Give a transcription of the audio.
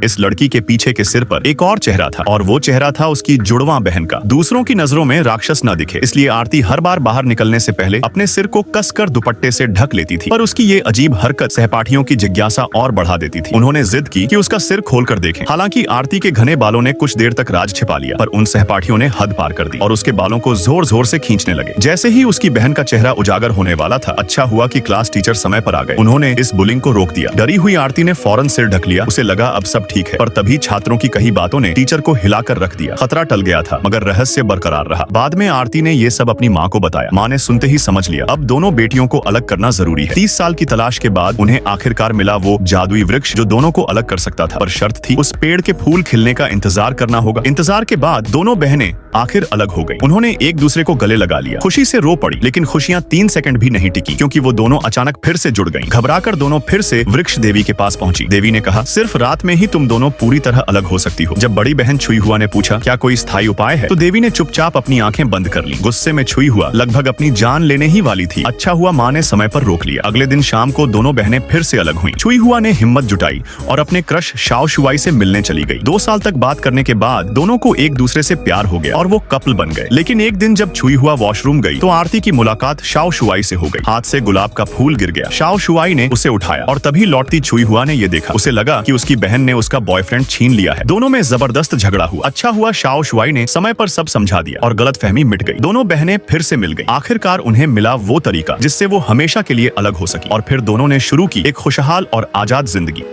इस लड़की के पीछे के सिर पर एक और चेहरा था और वो चेहरा था उसकी जुड़वा बहन का। दूसरों की नजरों में राक्षस न दिखे इसलिए आरती हर बार बाहर निकलने से पहले अपने सिर को कसकर दुपट्टे से ढक लेती थी, पर उसकी ये अजीब हरकत सहपाठियों की जिज्ञासा और बढ़ा देती थी। उन्होंने जिद की कि उसका सिर खोलकर देखें। हालांकि आरती के घने बालों ने कुछ देर तक राज छिपा लिया, पर उन सहपाठियों ने हद पार कर दी और उसके बालों को जोर जोर से खींचने लगे। जैसे ही उसकी बहन का चेहरा उजागर होने वाला था, अच्छा हुआ कि क्लास टीचर समय पर आ गए। उन्होंने इस बुलिंग को रोक दिया। डरी हुई आरती ने फौरन सिर ढक लिया। उसे लगा अब सब ठीक है, पर तभी छात्रों की कही बातों ने टीचर को हिलाकर रख दिया। खतरा टल गया था, मगर रहस्य बरकरार रहा। बाद में आरती ने ये सब अपनी माँ को बताया। माँ ने सुनते ही समझ लिया अब दोनों बेटियों को अलग करना जरूरी है। 30 साल की तलाश के बाद उन्हें आखिरकार मिला वो जादुई वृक्ष जो दोनों को अलग कर सकता था, पर शर्त थी उस पेड़ के फूल खिलने का इंतजार करना होगा। इंतजार के बाद दोनों बहनें आखिर अलग हो गई। उन्होंने एक दूसरे को गले लगा लिया। खुशी से रो पड़ी, लेकिन खुशियां 3 सेकंड भी नहीं टिकी, क्योंकि वो दोनों अचानक फिर से जुड़ गईं। घबराकर दोनों फिर से वृक्ष देवी के पास पहुंची। देवी ने कहा सिर्फ रात में ही तुम दोनों पूरी तरह अलग हो सकती हो। जब बड़ी बहन छुई हुआ ने पूछा क्या कोई स्थायी उपाय है, तो देवी ने चुपचाप अपनी आंखें बंद कर ली। गुस्से में छुई हुआ लगभग अपनी जान लेने ही वाली थी। अच्छा हुआ माँ ने समय पर रोक लिया। अगले दिन शाम को दोनों बहनें फिर से अलग हुई। छुई हुआ ने हिम्मत जुटाई और अपने क्रश शाओ शुआई से मिलने चली गई। 2 साल तक बात करने के बाद दोनों को एक दूसरे से प्यार हो गया और वो कपल बन गए। लेकिन एक दिन जब छुई हुआ वॉशरूम गई तो आरती की मुलाकात शाओ शुआई से हो गई। हाथ से गुलाब का फूल गिर गया। शाओ शुआई ने उसे उठाया और तभी लौटती छुई हुआ ने ये देखा। उसे लगा कि उसकी बहन ने उसका बॉयफ्रेंड छीन लिया है। दोनों में जबरदस्त झगड़ा हुआ। अच्छा हुआ शाओ शुआई ने समय पर सब समझा दिया और गलतफहमी मिट गई। दोनों बहनें फिर से मिल गई। आखिरकार उन्हें मिला वो तरीका जिससे वो हमेशा के लिए अलग हो सकी और फिर दोनों ने शुरू की एक खुशहाल और आजाद जिंदगी।